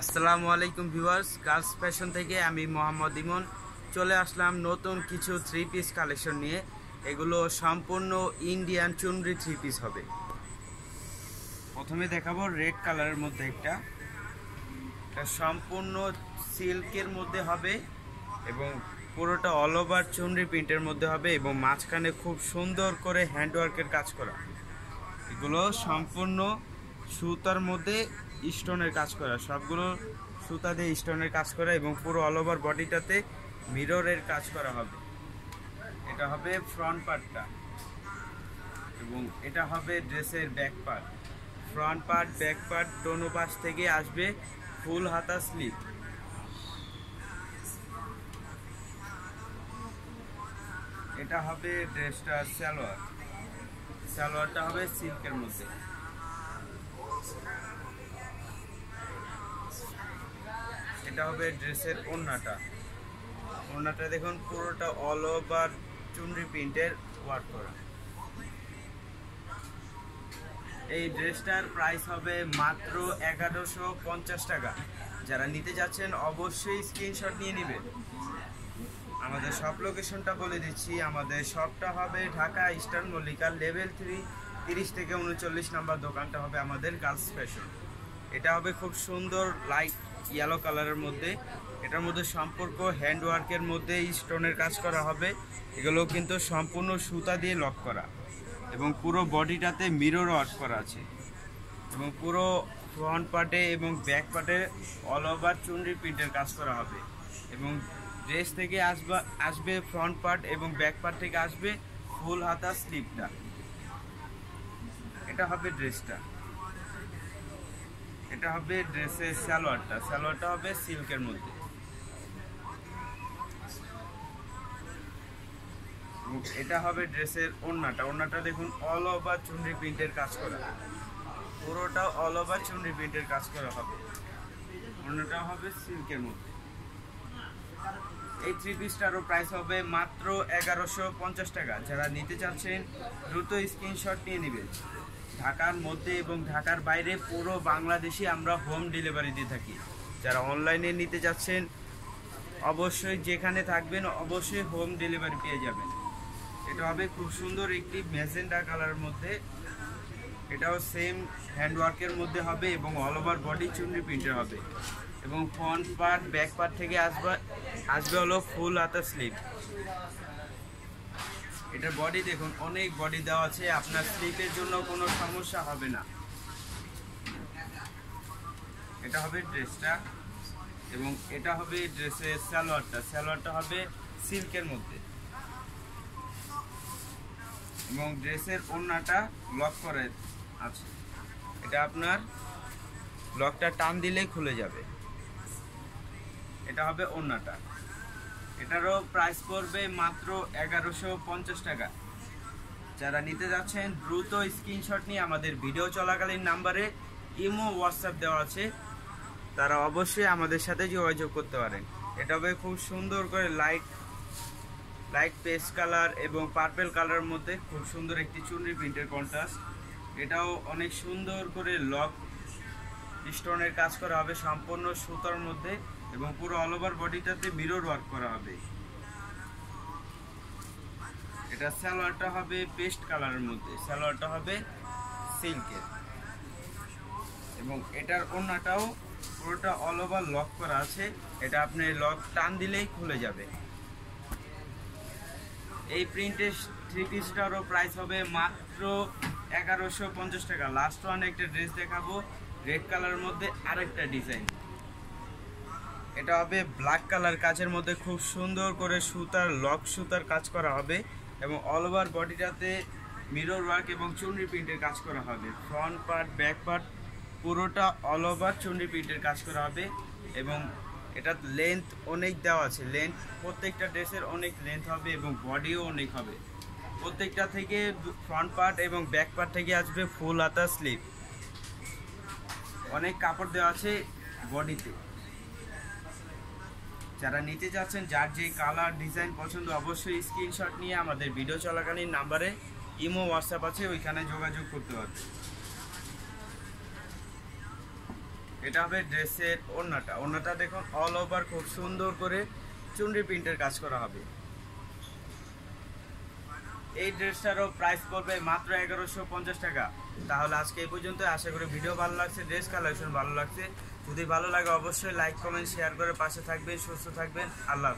আসসালামু আলাইকুম viewers, girls fashion থেকে আমি মোহাম্মদ ইমন চলে আসলাম নতুন কিছু থ্রি পিস কালেকশন নিয়ে। এগুলো সম্পূর্ণ ইন্ডিয়ান চুনরি থ্রি পিস হবে। প্রথমে দেখাবো রেড কালারের মধ্যে এটা সম্পূর্ণ সিল্কের মধ্যে হবে এবং পুরোটা অল ওভার চুনরি প্রিন্টের মধ্যে হবে এবং মাঝখানে খুব সুন্দর করে হ্যান্ডওয়ার্কের কাজ করা। এগুলো সম্পূর্ণ সুতার মধ্যে স্টোনের কাজ করা, সবগুলো সুতা দিয়ে স্টোনের কাজ করা এবং পুরো অল ওভার বডিটাতে মিররের কাজ করা হবে। এটা হবে ফ্রন্ট পার্টটা এবং এটা হবে ড্রেসের back part. Front part back part দোনো পাশ থেকে আসবে ফুল হাতা স্লিভ। এটা হবে ড্রেসটা সালোয়ার, সালোয়ারটা হবে সিল্কের মধ্যে। এটা হবে ড্রেসের ওড়নাটা, ওড়নাটা দেখুন পুরোটা অল ওভার চুনরি প্রিন্টের ওয়ার্ক করা। এই ড্রেসটার প্রাইস হবে মাত্র 1150 টাকা। যারা নিতে যাচ্ছেন অবশ্যই স্ক্রিনশট নিয়ে নেবেন। আমাদের শপ লোকেশনটা বলে দিচ্ছি, আমাদের শপটা হবে ঢাকা ইস্টার্ন মল্লিকা লেভেল 3 30 থেকে 39 নাম্বার দোকানটা হবে আমাদের গার্লস ফ্যাশন। এটা হবে খুব সুন্দর লাইট ইয়েলো কালারের মধ্যে। এটার মধ্যে সম্পর্ক হ্যান্ডওয়ার্কের মধ্যে স্টোনের কাজ করা হবে। এগুলো কিন্তু সম্পূর্ণ সুতা দিয়ে লক করা এবং পুরো বডিটাতে মিরর ওয়ার্ক করা আছে এবং পুরো ফ্রন্ট পার্টে এবং ব্যাক পার্টে অল ওভার চুনরি প্রিন্টের কাজ করা হবে এবং ড্রেস থেকে আসবে ফ্রন্ট পার্ট এবং ব্যাক পার্ট থেকে আসবে ফুল হাতা স্লিভটা। এটা হবে ড্রেসটা। এটা হবে ড্রেসের সালোয়ারটা, সালোয়ারটা হবে সিল্কের মধ্যে। এটা হবে ড্রেসের ওড়নাটা, ওড়নাটা দেখুন অল ওভার চুনরি প্রিন্টের কাজ করা, পুরোটা অল ওভার চুনরি প্রিন্টের কাজ করা হবে। ওড়নাটা হবে সিল্কের মধ্যে। এই থ্রি পিসটারও প্রাইস হবে মাত্র 1150 টাকা। যারা নিতে চাচ্ছেন দ্রুত স্ক্রিনশট নিয়ে নেবেন। ঢাকার মধ্যে এবং ঢাকার বাইরে পুরো বাংলাদেশে আমরা হোম ডেলিভারি দিয়ে থাকি। যারা অনলাইনে নিতে যাচ্ছেন অবশ্যই যেখানে থাকবেন অবশ্যই হোম ডেলিভারি পেয়ে যাবেন। এটা হবে খুব সুন্দর একটি ম্যাজেন্ডা কালারের মধ্যে। এটাও সেম হ্যান্ডওয়ার্কের মধ্যে হবে এবং অল ওভার বডি চুনরি প্রিন্টের হবে এবং ফ্রন্ট পার্ট ব্যাক পার্ট থেকে আসবে হলো ফুল হাতা স্লিভ। এটার বডি দেখুন অনেক বডি দেওয়া আছে, আপনার স্লিপের জন্য কোনো সমস্যা হবে না। এটা হবে ড্রেসটা এবং এটা হবে ড্রেসের সালোয়ারটা, সালোয়ারটা হবে সিল্কের মধ্যে এবং ড্রেসের ওড়নাটা লক করে আছে। এটা আপনার লকটা টান দিলেই খুলে যাবে। এটা হবে ওড়নাটা। এটারও প্রাইস পড়বে মাত্র 1150 টাকা। যারা নিতে যাচ্ছেন দ্রুত স্ক্রিনশট নিয়ে আমাদের ভিডিও চলাকালীন নাম্বারে ইমো হোয়াটসঅ্যাপ দেওয়া আছে, তারা অবশ্যই আমাদের সাথে যোগাযোগ করতে পারেন। এটা হবে খুব সুন্দর করে লাইট পেস্ট কালার এবং পার্পেল কালারের মধ্যে খুব সুন্দর একটি চুনরি প্রিন্টের কন্ট্রাস্ট। এটাও অনেক সুন্দর করে লক স্টোনের কাজ করা হবে সম্পূর্ণ সুতার মধ্যে এবং পুরো অল ওভার বডিটাতে মিরর ওয়ার্ক করা হবে। এটা সালোয়ারটা হবে পেস্ট কালারের মধ্যে, সালোয়ারটা হবে সিল্কের এবং এটার ওড়নাটাও পুরোটা অল ওভার লক করা আছে। এটা আপনি লক টান দিলেই খুলে যাবে। এই প্রিন্টের থ্রি পিসটারও প্রাইস হবে মাত্র 1150 টাকা। লাস্ট ওয়ান একটা ড্রেস দেখাবো রেড কালারের মধ্যে, আরেকটা ডিজাইন। এটা হবে ব্ল্যাক কালার কাজের মধ্যে খুব সুন্দর করে সুতার লক সুতার কাজ করা হবে এবং অল ওভার বডিটাতে মিরর ওয়ার্ক এবং চুনরি প্রিন্টের কাজ করা হবে। ফ্রন্ট পার্ট ব্যাক পার্ট পুরোটা অল ওভার চুনরি প্রিন্টের কাজ করা হবে এবং এটার লেন্থ অনেক দেওয়া আছে। লেন্থ প্রত্যেকটা ড্রেসের অনেক লেন্থ হবে এবং বডিও অনেক হবে। প্রত্যেকটা থেকে ফ্রন্ট পার্ট এবং ব্যাক পার্ট থেকে আসবে ফুল হাতা স্লিভ। অনেক কাপড় দেওয়া আছে বডিতে। যারা নিতে চাচ্ছেন যার যে কালার ডিজাইন পছন্দ অবশ্যই স্ক্রিনশট নিয়ে আমাদের ভিডিও চলাকালীন নাম্বারে ইমো হোয়াটসঅ্যাপ আছে, ওইখানে যোগাযোগ করতে পারবে। এটা হবে ড্রেসের ওড়নাটা। ওড়নাটা দেখুন অল ওভার খুব সুন্দর করে চুনরি প্রিন্টের কাজ করা হবে। এই ড্রেসটারও প্রাইস পড়বে মাত্র 1150 টাকা। তাহলে আজকে এই পর্যন্ত। আশা করি ভিডিও ভালো লাগছে, ড্রেস কালেকশন ভালো লাগছে। যদি ভালো লাগে অবশ্যই লাইক কমেন্ট শেয়ার করে পাশে থাকবেন। সুস্থ থাকবেন। আল্লাহ হাফেজ।